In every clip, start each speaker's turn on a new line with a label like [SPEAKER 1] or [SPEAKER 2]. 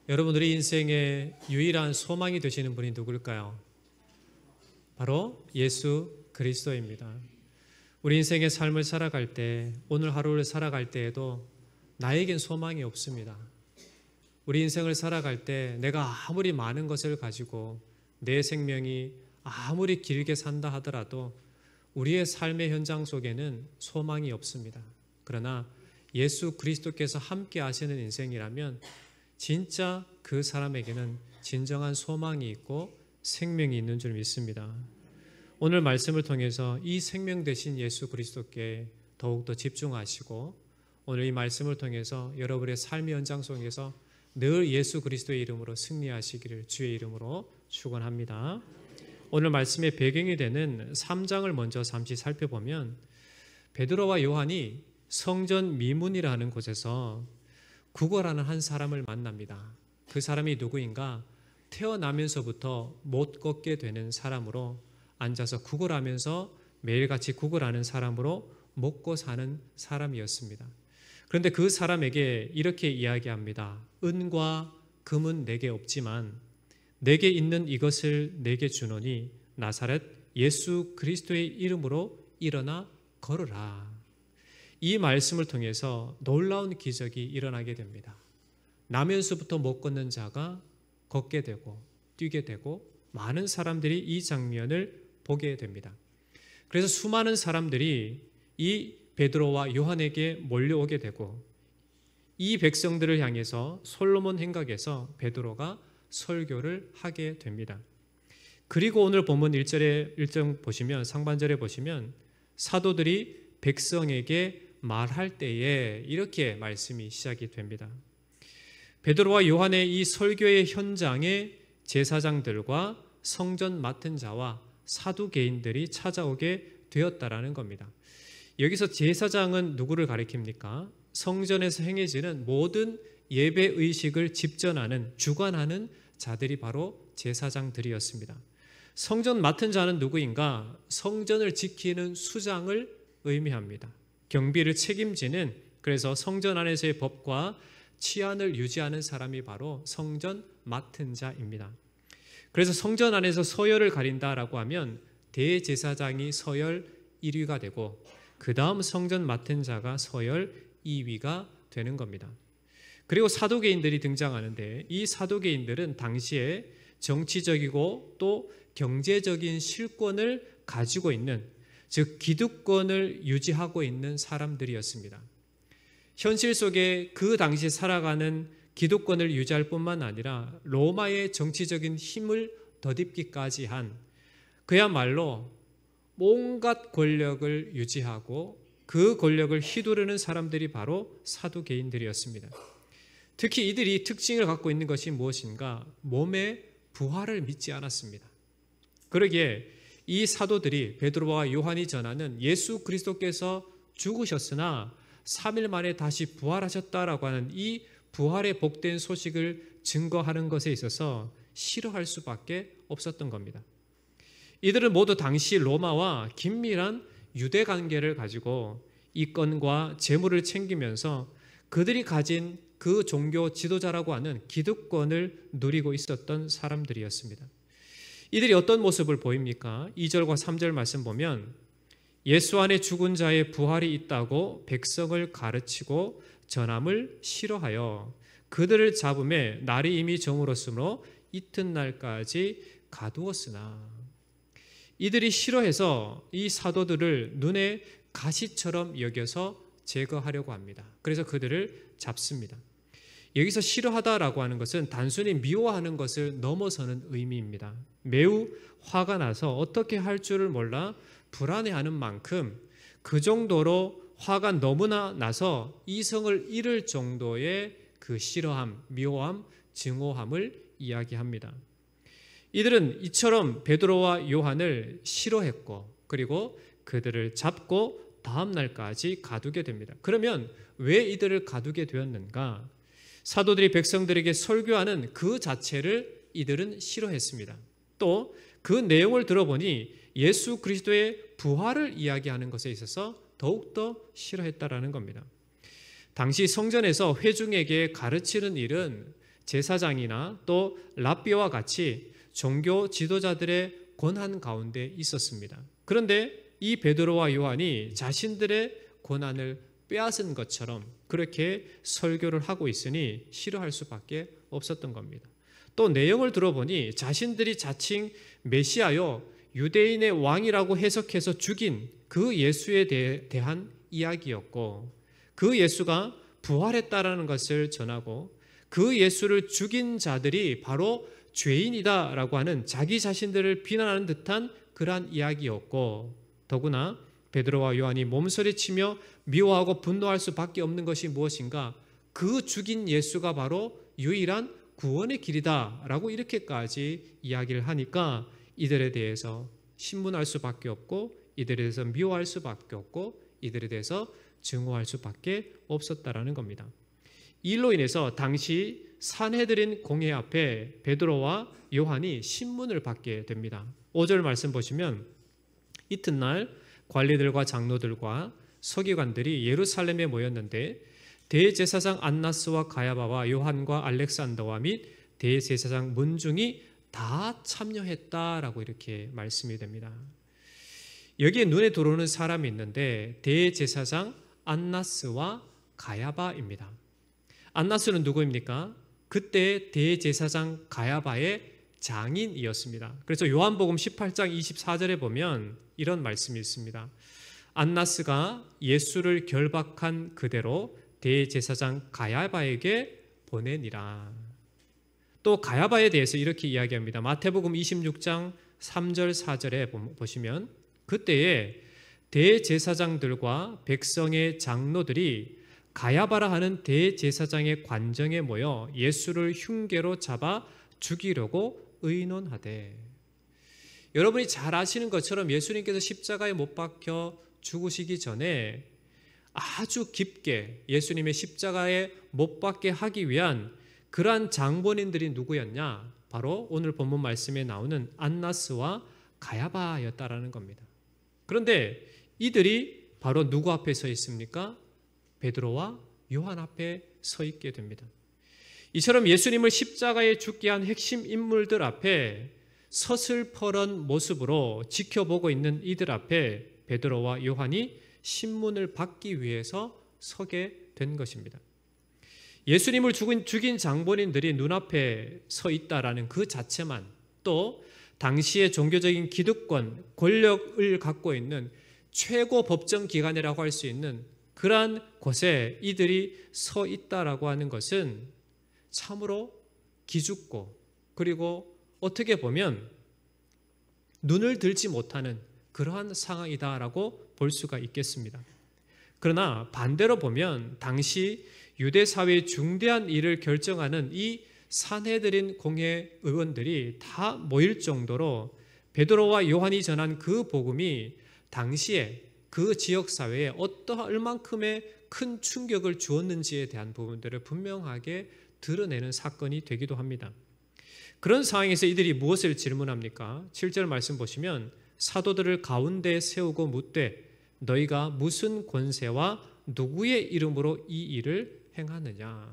[SPEAKER 1] 여러분들의 인생의 유일한 소망이 되시는 분이 누굴까요? 바로 예수 그리스도입니다. 우리 인생의 삶을 살아갈 때, 오늘 하루를 살아갈 때에도 나에겐 소망이 없습니다. 우리 인생을 살아갈 때 내가 아무리 많은 것을 가지고 내 생명이 아무리 길게 산다 하더라도 우리의 삶의 현장 속에는 소망이 없습니다. 그러나 예수 그리스도께서 함께 하시는 인생이라면 진짜 그 사람에게는 진정한 소망이 있고 생명이 있는 줄 믿습니다. 오늘 말씀을 통해서 이 생명 되신 예수 그리스도께 더욱더 집중하시고 오늘 이 말씀을 통해서 여러분의 삶의 현장 속에서 늘 예수 그리스도의 이름으로 승리하시기를 주의 이름으로 축원합니다. 오늘 말씀의 배경이 되는 3장을 먼저 잠시 살펴보면 베드로와 요한이 성전 미문이라는 곳에서 구걸하는 한 사람을 만납니다. 그 사람이 누구인가? 태어나면서부터 못 걷게 되는 사람으로 앉아서 구걸하면서 매일같이 구걸하는 사람으로 먹고 사는 사람이었습니다. 그런데 그 사람에게 이렇게 이야기합니다. 은과 금은 내게 없지만 내게 있는 이것을 내게 주노니 나사렛 예수 그리스도의 이름으로 일어나 걸으라. 이 말씀을 통해서 놀라운 기적이 일어나게 됩니다. 나면서부터 못 걷는 자가 걷게 되고 뛰게 되고 많은 사람들이 이 장면을 보게 됩니다. 그래서 수많은 사람들이 이 베드로와 요한에게 몰려오게 되고 이 백성들을 향해서 솔로몬 행각에서 베드로가 설교를 하게 됩니다. 그리고 오늘 본문 1절 보시면 상반절에 보시면 사도들이 백성에게 말할 때에 이렇게 말씀이 시작이 됩니다. 베드로와 요한의 이 설교의 현장에 제사장들과 성전 맡은 자와 사두개인들이 찾아오게 되었다라는 겁니다. 여기서 제사장은 누구를 가리킵니까? 성전에서 행해지는 모든 예배 의식을 집전하는, 주관하는 자들이 바로 제사장들이었습니다. 성전 맡은 자는 누구인가? 성전을 지키는 수장을 의미합니다. 경비를 책임지는, 그래서 성전 안에서의 법과 치안을 유지하는 사람이 바로 성전 맡은 자입니다. 그래서 성전 안에서 서열을 가린다라고 하면 대제사장이 서열 1위가 되고 그 다음 성전 맡은 자가 서열 2위가 되는 겁니다. 그리고 사두개인들이 등장하는데 이 사두개인들은 당시에 정치적이고 또 경제적인 실권을 가지고 있는, 즉 기득권을 유지하고 있는 사람들이었습니다. 현실 속에 그 당시 살아가는 기득권을 유지할 뿐만 아니라 로마의 정치적인 힘을 덧입기까지 한 그야말로 온갖 권력을 유지하고 그 권력을 휘두르는 사람들이 바로 사두개인들이었습니다. 특히 이들이 특징을 갖고 있는 것이 무엇인가? 몸의 부활을 믿지 않았습니다. 그러기에 이 사도들이 베드로와 요한이 전하는 예수 그리스도께서 죽으셨으나 3일 만에 다시 부활하셨다라고 하는 이 부활의 복된 소식을 증거하는 것에 있어서 싫어할 수밖에 없었던 겁니다. 이들은 모두 당시 로마와 긴밀한 유대 관계를 가지고 이권과 재물을 챙기면서 그들이 가진 그 종교 지도자라고 하는 기득권을 누리고 있었던 사람들이었습니다. 이들이 어떤 모습을 보입니까? 2절과 3절 말씀 보면 예수 안에 죽은 자의 부활이 있다고 백성을 가르치고 전함을 싫어하여 그들을 잡음에 날이 이미 저물었으므로 이튿날까지 가두었으나, 이들이 싫어해서 이 사도들을 눈에 가시처럼 여겨서 제거하려고 합니다. 그래서 그들을 잡습니다. 여기서 싫어하다라고 하는 것은 단순히 미워하는 것을 넘어서는 의미입니다. 매우 화가 나서 어떻게 할 줄을 몰라 불안해하는 만큼 그 정도로 화가 너무나 나서 이성을 잃을 정도의 그 싫어함, 미워함, 증오함을 이야기합니다. 이들은 이처럼 베드로와 요한을 싫어했고 그리고 그들을 잡고 다음 날까지 가두게 됩니다. 그러면 왜 이들을 가두게 되었는가? 사도들이 백성들에게 설교하는 그 자체를 이들은 싫어했습니다. 또 그 내용을 들어보니 예수 그리스도의 부활을 이야기하는 것에 있어서 더욱더 싫어했다라는 겁니다. 당시 성전에서 회중에게 가르치는 일은 제사장이나 또 랍비와 같이 종교 지도자들의 권한 가운데 있었습니다. 그런데 이 베드로와 요한이 자신들의 권한을 빼앗은 것처럼 그렇게 설교를 하고 있으니 싫어할 수밖에 없었던 겁니다. 또 내용을 들어보니 자신들이 자칭 메시아요 유대인의 왕이라고 해석해서 죽인 그 예수에 대한 이야기였고, 그 예수가 부활했다라는 것을 전하고 그 예수를 죽인 자들이 바로 죄인이다라고 하는 자기 자신들을 비난하는 듯한 그러한 이야기였고, 더구나 베드로와 요한이 몸서리치며 미워하고 분노할 수밖에 없는 것이 무엇인가? 그 죽인 예수가 바로 유일한 구원의 길이다라고 이렇게까지 이야기를 하니까 이들에 대해서 신문할 수밖에 없고, 이들에 대해서 미워할 수밖에 없고, 이들에 대해서 증오할 수밖에 없었다라는 겁니다. 이 일로 인해서 당시 산헤드린 공회 앞에 베드로와 요한이 신문을 받게 됩니다. 5절 말씀 보시면, 이튿날 관리들과 장로들과 서기관들이 예루살렘에 모였는데 대제사장 안나스와 가야바와 요한과 알렉산더와 및 대제사장 문중이 다 참여했다라고 이렇게 말씀이 됩니다. 여기에 눈에 들어오는 사람이 있는데 대제사장 안나스와 가야바입니다. 안나스는 누구입니까? 그때 대제사장 가야바의 장인이었습니다. 그래서 요한복음 18장 24절에 보면 이런 말씀이 있습니다. 안나스가 예수를 결박한 그대로 대제사장 가야바에게 보내니라. 또 가야바에 대해서 이렇게 이야기합니다. 마태복음 26장 3절 4절에 보시면 그때에 대제사장들과 백성의 장로들이 가야바라 하는 대제사장의 관정에 모여 예수를 흉계로 잡아 죽이려고 의논하되. 여러분이 잘 아시는 것처럼 예수님께서 십자가에 못 박혀 죽으시기 전에 아주 깊게 예수님의 십자가에 못 박게 하기 위한 그러한 장본인들이 누구였냐? 바로 오늘 본문 말씀에 나오는 안나스와 가야바였다라는 겁니다. 그런데 이들이 바로 누구 앞에 서 있습니까? 베드로와 요한 앞에 서 있게 됩니다. 이처럼 예수님을 십자가에 죽게 한 핵심 인물들 앞에 서슬퍼런 모습으로 지켜보고 있는 이들 앞에 베드로와 요한이 신문을 받기 위해서 서게 된 것입니다. 예수님을 죽인 장본인들이 눈앞에 서 있다라는 그 자체만, 또 당시의 종교적인 기득권, 권력을 갖고 있는 최고 법정기관이라고 할 수 있는 그러한 곳에 이들이 서 있다라고 하는 것은 참으로 기죽고, 그리고 어떻게 보면 눈을 들지 못하는 그러한 상황이다라고 볼 수가 있겠습니다. 그러나 반대로 보면 당시 유대 사회의 중대한 일을 결정하는 이 산헤드린 공회 의원들이 다 모일 정도로 베드로와 요한이 전한 그 복음이 당시에 그 지역 사회에 얼만큼의 큰 충격을 주었는지에 대한 부분들을 분명하게 드러내는 사건이 되기도 합니다. 그런 상황에서 이들이 무엇을 질문합니까? 7절 말씀 보시면 사도들을 가운데 세우고 묻되 너희가 무슨 권세와 누구의 이름으로 이 일을 행하느냐?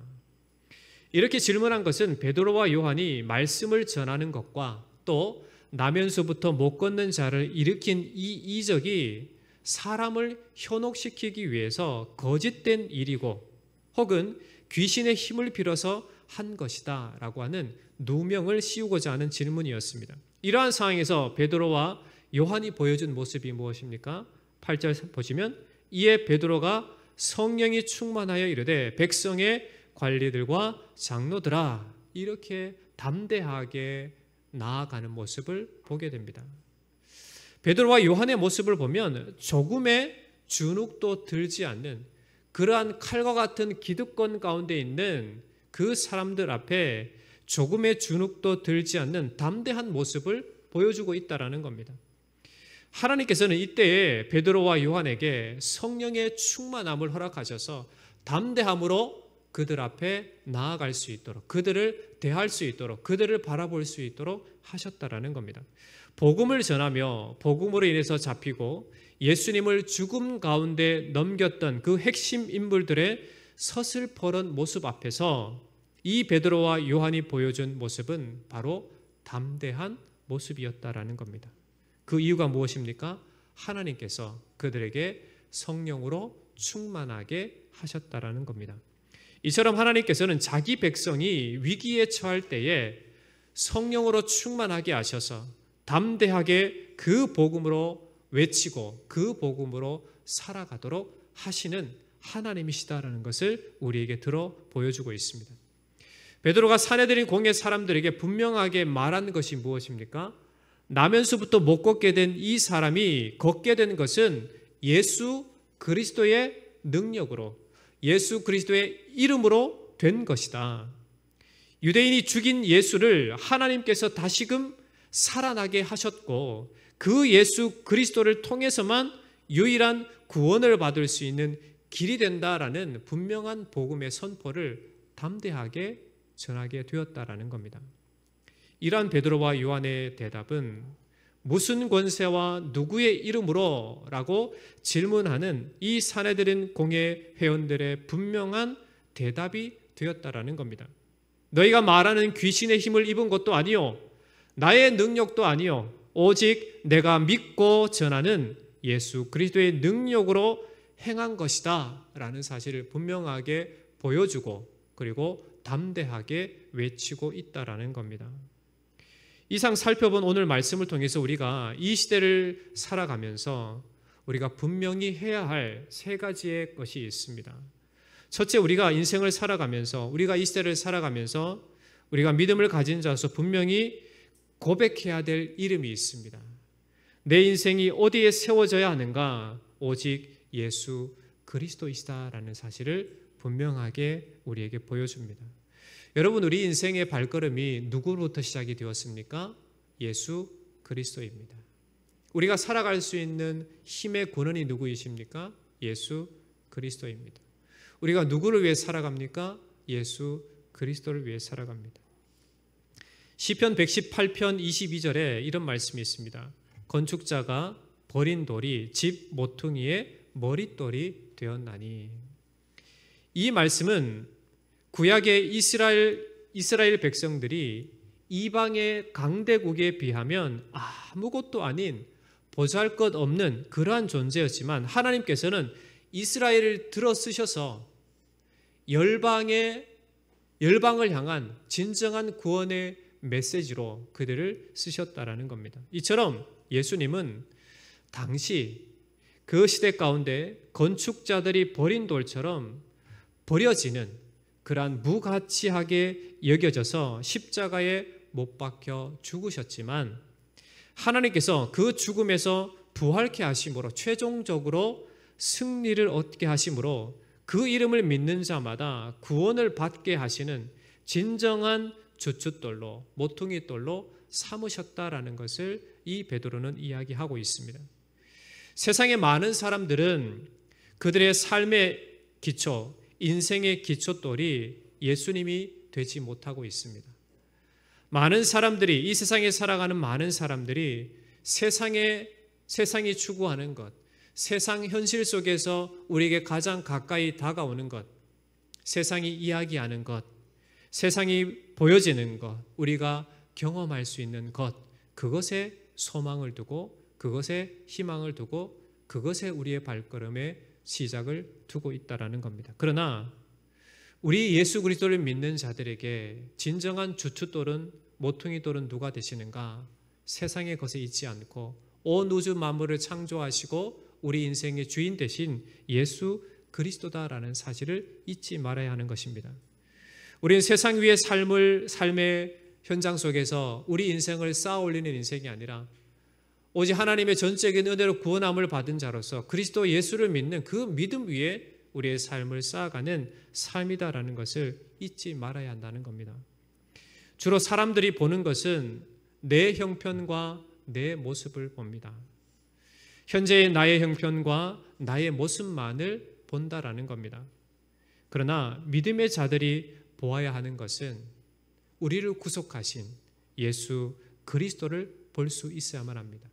[SPEAKER 1] 이렇게 질문한 것은 베드로와 요한이 말씀을 전하는 것과 또 나면서부터 못 걷는 자를 일으킨 이 이적이 사람을 현혹시키기 위해서 거짓된 일이고 혹은 귀신의 힘을 빌어서 한 것이다 라고 하는 누명을 씌우고자 하는 질문이었습니다. 이러한 상황에서 베드로와 요한이 보여준 모습이 무엇입니까? 8절 보시면 이에 베드로가 성령이 충만하여 이르되 백성의 관리들과 장로들아, 이렇게 담대하게 나아가는 모습을 보게 됩니다. 베드로와 요한의 모습을 보면 조금의 주눅도 들지 않는 그러한 칼과 같은 기득권 가운데 있는 그 사람들 앞에 조금의 주눅도 들지 않는 담대한 모습을 보여주고 있다는 겁니다. 하나님께서는 이때에 베드로와 요한에게 성령의 충만함을 허락하셔서 담대함으로 그들 앞에 나아갈 수 있도록, 그들을 대할 수 있도록, 그들을 바라볼 수 있도록 하셨다라는 겁니다. 복음을 전하며 복음으로 인해서 잡히고 예수님을 죽음 가운데 넘겼던 그 핵심 인물들의 서슬퍼런 모습 앞에서 이 베드로와 요한이 보여준 모습은 바로 담대한 모습이었다라는 겁니다. 그 이유가 무엇입니까? 하나님께서 그들에게 성령으로 충만하게 하셨다라는 겁니다. 이처럼 하나님께서는 자기 백성이 위기에 처할 때에 성령으로 충만하게 하셔서 담대하게 그 복음으로 외치고 그 복음으로 살아가도록 하시는 하나님이시다라는 것을 우리에게 들어 보여주고 있습니다. 베드로가 산헤드린 공회 사람들에게 분명하게 말한 것이 무엇입니까? 나면서부터 못 걷게 된 이 사람이 걷게 된 것은 예수 그리스도의 능력으로, 예수 그리스도의 이름으로 된 것이다. 유대인이 죽인 예수를 하나님께서 다시금 살아나게 하셨고 그 예수 그리스도를 통해서만 유일한 구원을 받을 수 있는 길이 된다라는 분명한 복음의 선포를 담대하게 전하게 되었다라는 겁니다. 이러한 베드로와 요한의 대답은 무슨 권세와 누구의 이름으로? 라고 질문하는 이 산헤드린 공회 회원들의 분명한 대답이 되었다라는 겁니다. 너희가 말하는 귀신의 힘을 입은 것도 아니요, 나의 능력도 아니요, 오직 내가 믿고 전하는 예수 그리스도의 능력으로 행한 것이다 라는 사실을 분명하게 보여주고 그리고 담대하게 외치고 있다라는 겁니다. 이상 살펴본 오늘 말씀을 통해서 우리가 이 시대를 살아가면서 우리가 분명히 해야 할 세 가지의 것이 있습니다. 첫째, 우리가 인생을 살아가면서, 우리가 이 시대를 살아가면서 우리가 믿음을 가진 자로서 분명히 고백해야 될 이름이 있습니다. 내 인생이 어디에 세워져야 하는가? 오직 예수 그리스도이시다라는 사실을 분명하게 우리에게 보여줍니다. 여러분, 우리 인생의 발걸음이 누구로부터 시작이 되었습니까? 예수 그리스도입니다. 우리가 살아갈 수 있는 힘의 근원이 누구이십니까? 예수 그리스도입니다. 우리가 누구를 위해 살아갑니까? 예수 그리스도를 위해 살아갑니다. 시편 118편 22절에 이런 말씀이 있습니다. 건축자가 버린 돌이 집 모퉁이의 머릿돌이 되었나니. 이 말씀은 구약의 이스라엘 백성들이 이방의 강대국에 비하면 아무것도 아닌 보잘것없는 그러한 존재였지만 하나님께서는 이스라엘을 들어 쓰셔서 열방을 향한 진정한 구원의 메시지로 그들을 쓰셨다라는 겁니다. 이처럼 예수님은 당시 그 시대 가운데 건축자들이 버린 돌처럼 버려지는 그러한 무가치하게 여겨져서 십자가에 못 박혀 죽으셨지만 하나님께서 그 죽음에서 부활케 하심으로 최종적으로 승리를 얻게 하심으로 그 이름을 믿는 자마다 구원을 받게 하시는 진정한 주춧돌로, 모퉁이돌로 삼으셨다라는 것을 이 베드로는 이야기하고 있습니다. 세상의 많은 사람들은 그들의 삶의 기초, 인생의 기초돌이 예수님이 되지 못하고 있습니다. 많은 사람들이, 이 세상에 살아가는 많은 사람들이 세상이 추구하는 것, 세상 현실 속에서 우리에게 가장 가까이 다가오는 것, 세상이 이야기하는 것, 세상이 보여지는 것, 우리가 경험할 수 있는 것, 그것에 소망을 두고, 그것에 희망을 두고, 그것에 우리의 발걸음의 시작을 두고 있다라는 겁니다. 그러나 우리 예수 그리스도를 믿는 자들에게 진정한 주춧돌은, 모퉁이돌은 누가 되시는가? 세상의 것에 있지 않고 온 우주 만물을 창조하시고 우리 인생의 주인 되신 예수 그리스도다라는 사실을 잊지 말아야 하는 것입니다. 우리는 세상 위의 삶의 현장 속에서 우리 인생을 쌓아 올리는 인생이 아니라 오직 하나님의 전적인 은혜로 구원함을 받은 자로서 그리스도 예수를 믿는 그 믿음 위에 우리의 삶을 쌓아가는 삶이다라는 것을 잊지 말아야 한다는 겁니다. 주로 사람들이 보는 것은 내 형편과 내 모습을 봅니다. 현재의 나의 형편과 나의 모습만을 본다라는 겁니다. 그러나 믿음의 자들이 보아야 하는 것은 우리를 구속하신 예수 그리스도를 볼 수 있어야만 합니다.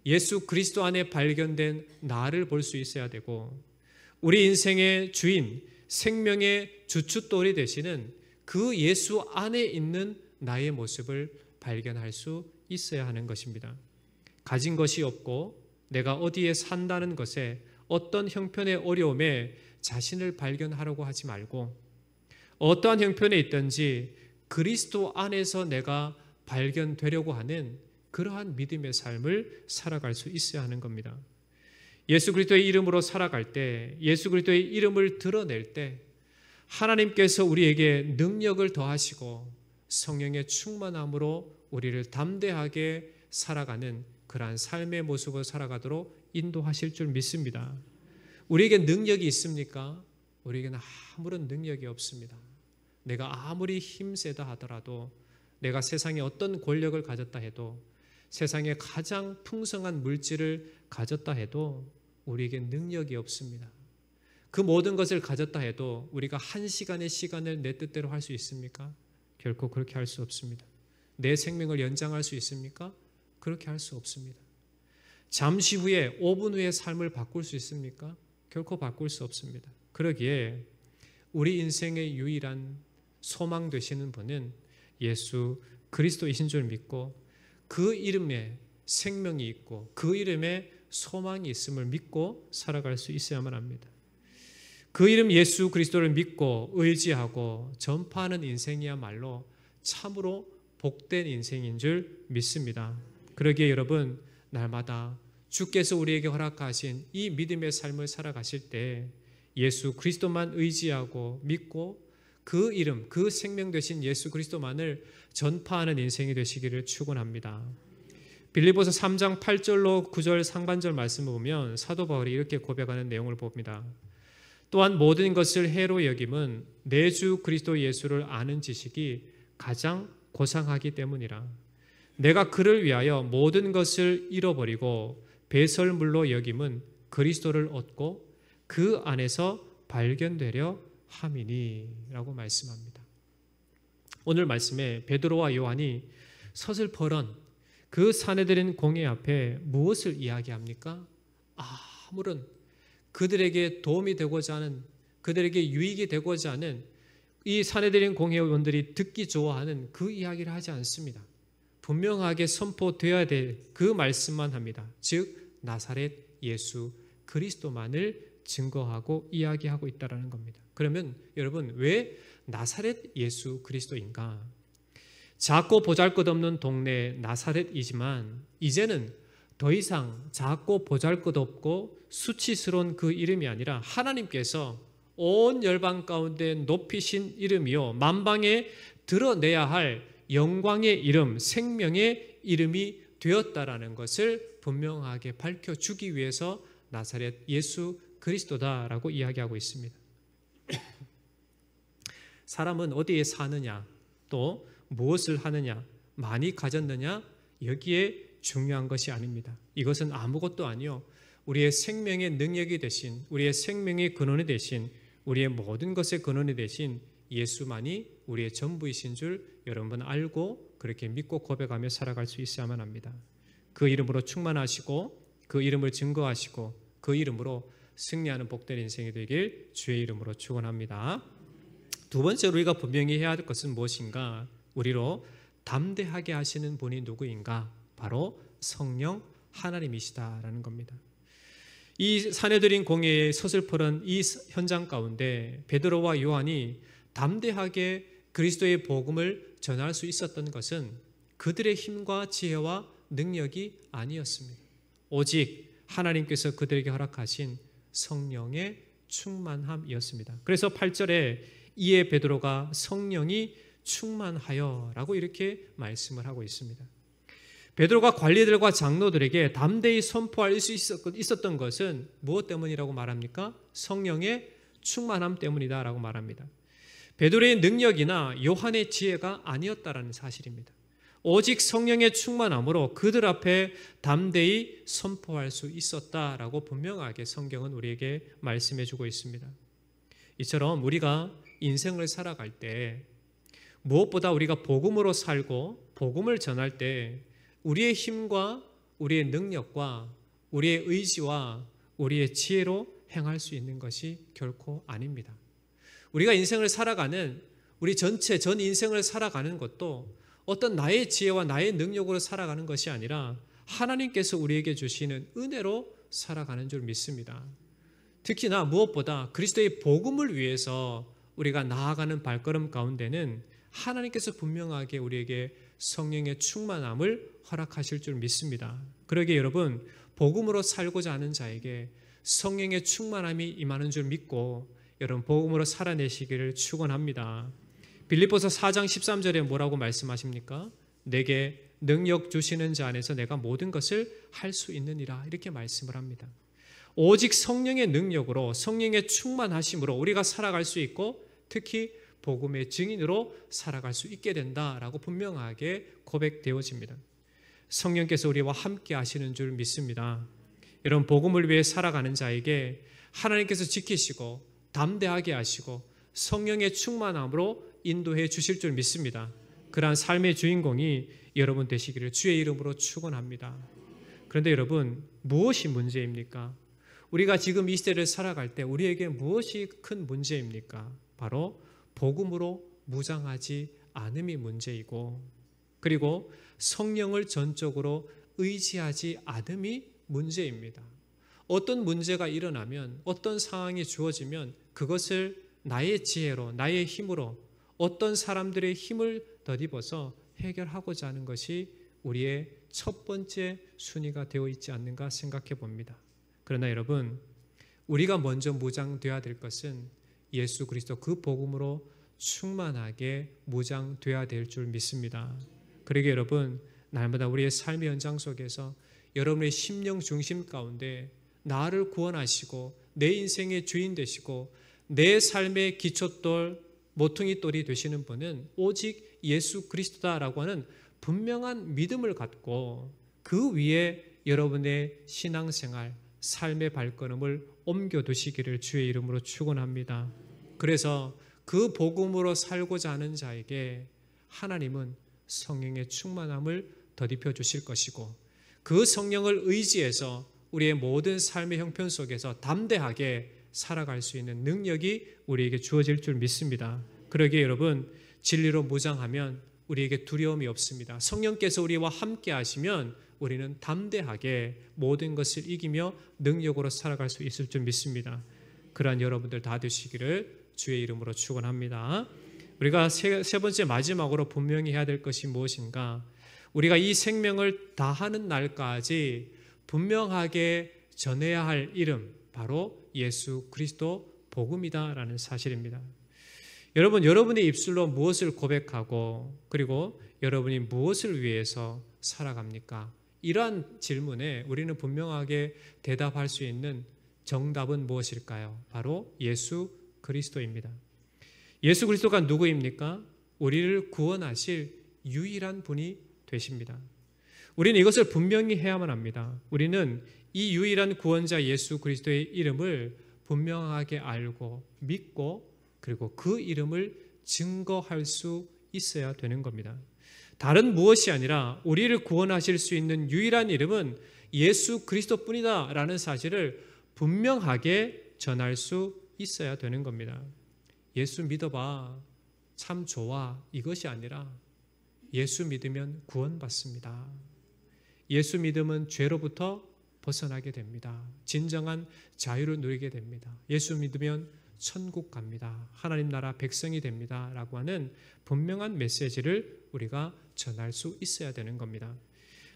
[SPEAKER 1] 예수 그리스도 안에 발견된 나를 볼 수 있어야 되고 우리 인생의 주인, 생명의 주춧돌이 되시는 그 예수 안에 있는 나의 모습을 발견할 수 있어야 하는 것입니다. 가진 것이 없고 내가 어디에 산다는 것에 어떤 형편의 어려움에 자신을 발견하려고 하지 말고 어떠한 형편에 있든지 그리스도 안에서 내가 발견되려고 하는 그러한 믿음의 삶을 살아갈 수 있어야 하는 겁니다. 예수 그리스도의 이름으로 살아갈 때, 예수 그리스도의 이름을 드러낼 때 하나님께서 우리에게 능력을 더하시고 성령의 충만함으로 우리를 담대하게 살아가는 그러한 삶의 모습을 살아가도록 인도하실 줄 믿습니다. 우리에게 능력이 있습니까? 우리에게는 아무런 능력이 없습니다. 내가 아무리 힘세다 하더라도, 내가 세상에 어떤 권력을 가졌다 해도, 세상에 가장 풍성한 물질을 가졌다 해도 우리에게 능력이 없습니다. 그 모든 것을 가졌다 해도 우리가 한 시간의 시간을 내 뜻대로 할 수 있습니까? 결코 그렇게 할 수 없습니다. 내 생명을 연장할 수 있습니까? 그렇게 할 수 없습니다. 잠시 후에 5분 후에 삶을 바꿀 수 있습니까? 결코 바꿀 수 없습니다. 그러기에 우리 인생의 유일한 소망 되시는 분은 예수 그리스도이신 줄 믿고 그 이름에 생명이 있고 그 이름에 소망이 있음을 믿고 살아갈 수 있어야만 합니다. 그 이름 예수 그리스도를 믿고 의지하고 전파하는 인생이야말로 참으로 복된 인생인 줄 믿습니다. 그러기에 여러분, 날마다 주께서 우리에게 허락하신 이 믿음의 삶을 살아가실 때 예수 그리스도만 의지하고 믿고 그 이름, 그 생명 되신 예수 그리스도만을 전파하는 인생이 되시기를 축원합니다. 빌립보서 3장 8절로 9절 상반절 말씀을 보면 사도 바울이 이렇게 고백하는 내용을 봅니다. 또한 모든 것을 해로 여김은 내 주 그리스도 예수를 아는 지식이 가장 고상하기 때문이라. 내가 그를 위하여 모든 것을 잃어버리고 배설물로 여김은 그리스도를 얻고 그 안에서 발견되려 함이니 라고 말씀합니다. 오늘 말씀에 베드로와 요한이 서슬퍼런 그 사내들인 공회 앞에 무엇을 이야기합니까? 아무런 그들에게 도움이 되고자 하는, 그들에게 유익이 되고자 하는 이 사내들인 공회원들이 듣기 좋아하는 그 이야기를 하지 않습니다. 분명하게 선포되어야 될 그 말씀만 합니다. 즉 나사렛 예수 그리스도만을 증거하고 이야기하고 있다는 겁니다. 그러면 여러분, 왜 나사렛 예수 그리스도인가? 작고 보잘것없는 동네 나사렛이지만 이제는 더 이상 작고 보잘것없고 수치스러운 그 이름이 아니라 하나님께서 온 열방 가운데 높이신 이름이요, 만방에 드러내야 할 영광의 이름, 생명의 이름이 되었다라는 것을 분명하게 밝혀주기 위해서 나사렛 예수 그리스도다라고 이야기하고 있습니다. 사람은 어디에 사느냐, 또 무엇을 하느냐, 많이 가졌느냐, 여기에 중요한 것이 아닙니다. 이것은 아무것도 아니요, 우리의 생명의 능력이 되신, 우리의 생명의 근원이 되신, 우리의 모든 것의 근원이 되신 예수만이 우리의 전부이신 줄 여러분 알고 그렇게 믿고 고백하며 살아갈 수 있어야만 합니다. 그 이름으로 충만하시고 그 이름을 증거하시고 그 이름으로 승리하는 복된 인생이 되길 주의 이름으로 축원합니다. 두 번째로 우리가 분명히 해야 할 것은 무엇인가? 우리로 담대하게 하시는 분이 누구인가? 바로 성령 하나님이시다라는 겁니다. 이 사내들인 공회에 서슬퍼런 이 현장 가운데 베드로와 요한이 담대하게 그리스도의 복음을 전할 수 있었던 것은 그들의 힘과 지혜와 능력이 아니었습니다. 오직 하나님께서 그들에게 허락하신 성령의 충만함이었습니다. 그래서 8절에 이에 베드로가 성령이 충만하여 라고 이렇게 말씀을 하고 있습니다. 베드로가 관리들과 장로들에게 담대히 선포할 수 있었던 것은 무엇 때문이라고 말합니까? 성령의 충만함 때문이다라고 말합니다. 베드로의 능력이나 요한의 지혜가 아니었다라는 사실입니다. 오직 성령의 충만함으로 그들 앞에 담대히 선포할 수 있었다라고 분명하게 성경은 우리에게 말씀해 주고 있습니다. 이처럼 우리가 인생을 살아갈 때 무엇보다 우리가 복음으로 살고 복음을 전할 때 우리의 힘과 우리의 능력과 우리의 의지와 우리의 지혜로 행할 수 있는 것이 결코 아닙니다. 우리가 인생을 살아가는 우리 전체 전 인생을 살아가는 것도 어떤 나의 지혜와 나의 능력으로 살아가는 것이 아니라 하나님께서 우리에게 주시는 은혜로 살아가는 줄 믿습니다. 특히나 무엇보다 그리스도의 복음을 위해서 우리가 나아가는 발걸음 가운데는 하나님께서 분명하게 우리에게 성령의 충만함을 허락하실 줄 믿습니다. 그러기에 여러분, 복음으로 살고자 하는 자에게 성령의 충만함이 임하는 줄 믿고 여러분 복음으로 살아내시기를 축원합니다. 빌립보서 4장 13절에 뭐라고 말씀하십니까? 내게 능력 주시는 자 안에서 내가 모든 것을 할 수 있느니라, 이렇게 말씀을 합니다. 오직 성령의 능력으로, 성령의 충만하심으로 우리가 살아갈 수 있고 특히 복음의 증인으로 살아갈 수 있게 된다라고 분명하게 고백되어집니다. 성령께서 우리와 함께 하시는 줄 믿습니다. 이런 복음을 위해 살아가는 자에게 하나님께서 지키시고 담대하게 하시고 성령의 충만함으로 인도해 주실 줄 믿습니다. 그러한 삶의 주인공이 여러분 되시기를 주의 이름으로 축원합니다. 그런데 여러분, 무엇이 문제입니까? 우리가 지금 이 시대를 살아갈 때 우리에게 무엇이 큰 문제입니까? 바로 복음으로 무장하지 않음이 문제이고, 그리고 성령을 전적으로 의지하지 않음이 문제입니다. 어떤 문제가 일어나면, 어떤 상황이 주어지면 그것을 나의 지혜로, 나의 힘으로, 어떤 사람들의 힘을 덧입어서 해결하고자 하는 것이 우리의 첫 번째 순위가 되어 있지 않는가 생각해 봅니다. 그러나 여러분, 우리가 먼저 무장되어야 될 것은 예수 그리스도 그 복음으로 충만하게 무장되어야 될 줄 믿습니다. 그러기에 여러분, 날마다 우리의 삶의 현장 속에서 여러분의 심령 중심 가운데 나를 구원하시고 내 인생의 주인 되시고 내 삶의 기초돌, 모퉁이돌이 되시는 분은 오직 예수 그리스도다라고 하는 분명한 믿음을 갖고 그 위에 여러분의 신앙생활, 삶의 발걸음을 옮겨두시기를 주의 이름으로 축원합니다. 그래서 그 복음으로 살고자 하는 자에게 하나님은 성령의 충만함을 덧입혀 주실 것이고, 그 성령을 의지해서 우리의 모든 삶의 형편 속에서 담대하게 살아갈 수 있는 능력이 우리에게 주어질 줄 믿습니다. 그러기에 여러분, 진리로 무장하면 우리에게 두려움이 없습니다. 성령께서 우리와 함께 하시면 우리는 담대하게 모든 것을 이기며 능력으로 살아갈 수 있을 줄 믿습니다. 그러한 여러분들 다 되시기를 주의 이름으로 축원합니다. 우리가 세 번째 마지막으로 분명히 해야 될 것이 무엇인가? 우리가 이 생명을 다하는 날까지 분명하게 전해야 할 이름, 바로 예수 그리스도 복음이다라는 사실입니다. 여러분, 여러분의 입술로 무엇을 고백하고 그리고 여러분이 무엇을 위해서 살아갑니까? 이러한 질문에 우리는 분명하게 대답할 수 있는 정답은 무엇일까요? 바로 예수 그리스도입니다. 예수 그리스도가 누구입니까? 우리를 구원하실 유일한 분이 되십니다. 우리는 이것을 분명히 해야만 합니다. 우리는 이 유일한 구원자 예수 그리스도의 이름을 분명하게 알고 믿고 그리고 그 이름을 증거할 수 있어야 되는 겁니다. 다른 무엇이 아니라 우리를 구원하실 수 있는 유일한 이름은 예수 그리스도뿐이다 라는 사실을 분명하게 전할 수 있어야 되는 겁니다. 예수 믿어봐, 참 좋아, 이것이 아니라 예수 믿으면 구원받습니다. 예수 믿으면 죄로부터 벗어나게 됩니다. 진정한 자유를 누리게 됩니다. 예수 믿으면 천국 갑니다. 하나님 나라 백성이 됩니다. 라고 하는 분명한 메시지를 우리가 전할 수 있어야 되는 겁니다.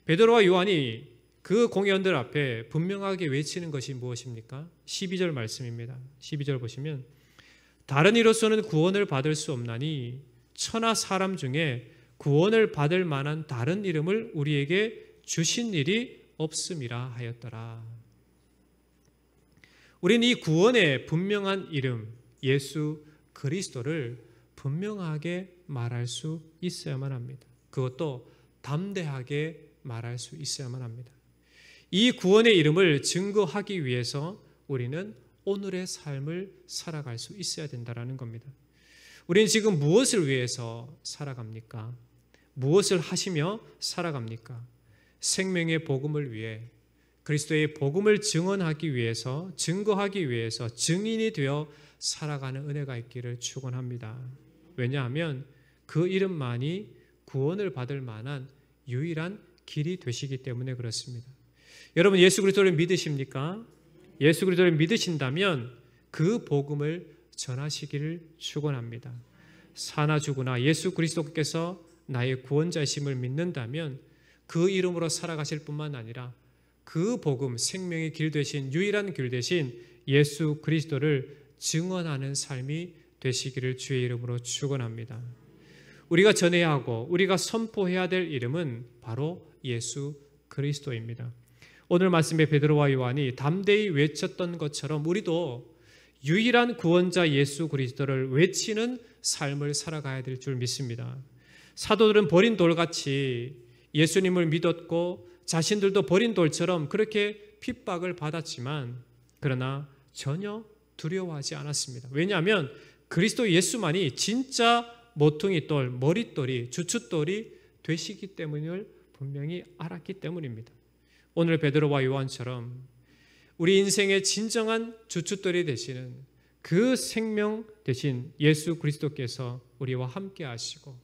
[SPEAKER 1] 베드로와 요한이 그 공회원들 앞에 분명하게 외치는 것이 무엇입니까? 12절 말씀입니다. 12절 보시면 다른 이로서는 구원을 받을 수 없나니 천하 사람 중에 구원을 받을 만한 다른 이름을 우리에게 주신 일이 없음이라 하였더라. 우리는 이 구원의 분명한 이름 예수 그리스도를 분명하게 말할 수 있어야만 합니다. 그것도 담대하게 말할 수 있어야만 합니다. 이 구원의 이름을 증거하기 위해서 우리는 오늘의 삶을 살아갈 수 있어야 된다는 겁니다. 우리는 지금 무엇을 위해서 살아갑니까? 무엇을 하시며 살아갑니까? 생명의 복음을 위해, 그리스도의 복음을 증언하기 위해서, 증거하기 위해서 증인이 되어 살아가는 은혜가 있기를 축원합니다. 왜냐하면 그 이름만이 구원을 받을 만한 유일한 길이 되시기 때문에 그렇습니다. 여러분 예수 그리스도를 믿으십니까? 예수 그리스도를 믿으신다면 그 복음을 전하시기를 축원합니다. 사나 죽으나 예수 그리스도께서 나의 구원자이심을 믿는다면 그 이름으로 살아가실 뿐만 아니라 그 복음, 생명의 길 되신 유일한 길 되신 예수 그리스도를 증언하는 삶이 되시기를 주의 이름으로 축원합니다. 우리가 전해야 하고 우리가 선포해야 될 이름은 바로 예수 그리스도입니다. 오늘 말씀에 베드로와 요한이 담대히 외쳤던 것처럼 우리도 유일한 구원자 예수 그리스도를 외치는 삶을 살아가야 될 줄 믿습니다. 사도들은 버린 돌같이 예수님을 믿었고 자신들도 버린 돌처럼 그렇게 핍박을 받았지만 그러나 전혀 두려워하지 않았습니다. 왜냐하면 그리스도 예수만이 진짜 모퉁이 돌, 머릿돌이, 주춧돌이 되시기 때문을 분명히 알았기 때문입니다. 오늘 베드로와 요한처럼 우리 인생의 진정한 주춧돌이 되시는 그 생명 되신 예수 그리스도께서 우리와 함께 하시고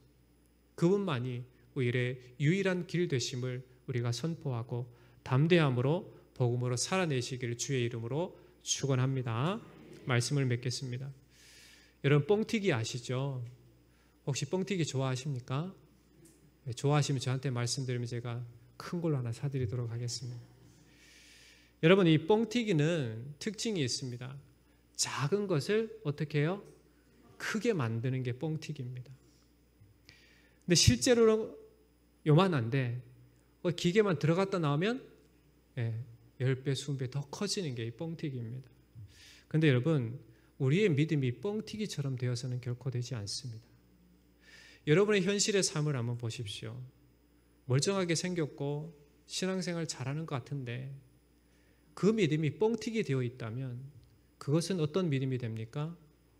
[SPEAKER 1] 그분만이 우리의 유일한 길 되심을 우리가 선포하고 담대함으로 복음으로 살아내시기를 주의 이름으로 축원합니다. 말씀을 맺겠습니다. 여러분 뻥튀기 아시죠? 혹시 뻥튀기 좋아하십니까? 네, 좋아하시면 저한테 말씀드리면 제가 큰 걸로 하나 사드리도록 하겠습니다. 여러분 이 뻥튀기는 특징이 있습니다. 작은 것을 어떻게 해요? 크게 만드는 게 뻥튀기입니다. 근데 실제로는 요만한데 기계만 들어갔다 나오면 10배, 20배 더 커지는 게 이 뻥튀기입니다. 그런데 여러분 우리의 믿음이 뻥튀기처럼 되어서는 결코 되지 않습니다. 여러분의 현실의 삶을 한번 보십시오. 멀쩡하게 생겼고 신앙생활 잘하는 것 같은데 그 믿음이 뻥튀기 되어 있다면 그것은 어떤 믿음이 됩니까?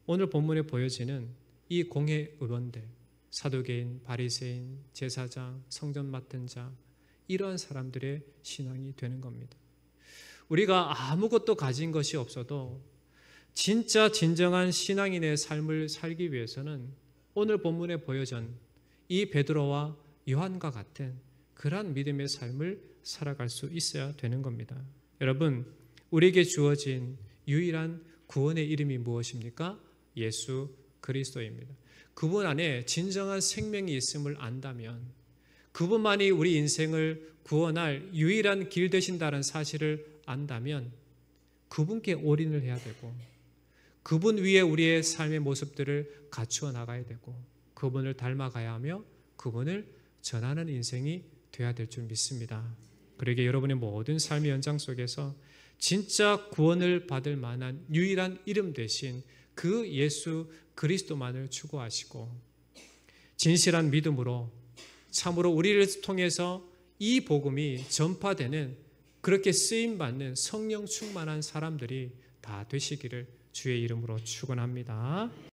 [SPEAKER 1] 오늘 본문에 보여지는 이 공회 의원들, 사두개인, 바리새인, 제사장, 성전 맡은 자 이러한 사람들의 신앙이 되는 겁니다. 우리가 아무것도 가진 것이 없어도 진짜 진정한 신앙인의 삶을 살기 위해서는 오늘 본문에 보여진 이 베드로와 요한과 같은 그러한 믿음의 삶을 살아갈 수 있어야 되는 겁니다. 여러분, 우리에게 주어진 유일한 구원의 이름이 무엇입니까? 예수 그리스도입니다. 그분 안에 진정한 생명이 있음을 안다면 그분만이 우리 인생을 구원할 유일한 길 되신다는 사실을 안다면 그분께 올인을 해야 되고 그분 위에 우리의 삶의 모습들을 갖추어 나가야 되고 그분을 닮아가야 하며 그분을 전하는 인생이 되어야 될 줄 믿습니다. 그러기에 여러분의 모든 삶의 연장 속에서 진짜 구원을 받을 만한 유일한 이름 대신 그 예수 그리스도만을 추구하시고 진실한 믿음으로 참으로 우리를 통해서 이 복음이 전파되는 그렇게 쓰임받는 성령 충만한 사람들이 다 되시기를 주의 이름으로 축원합니다.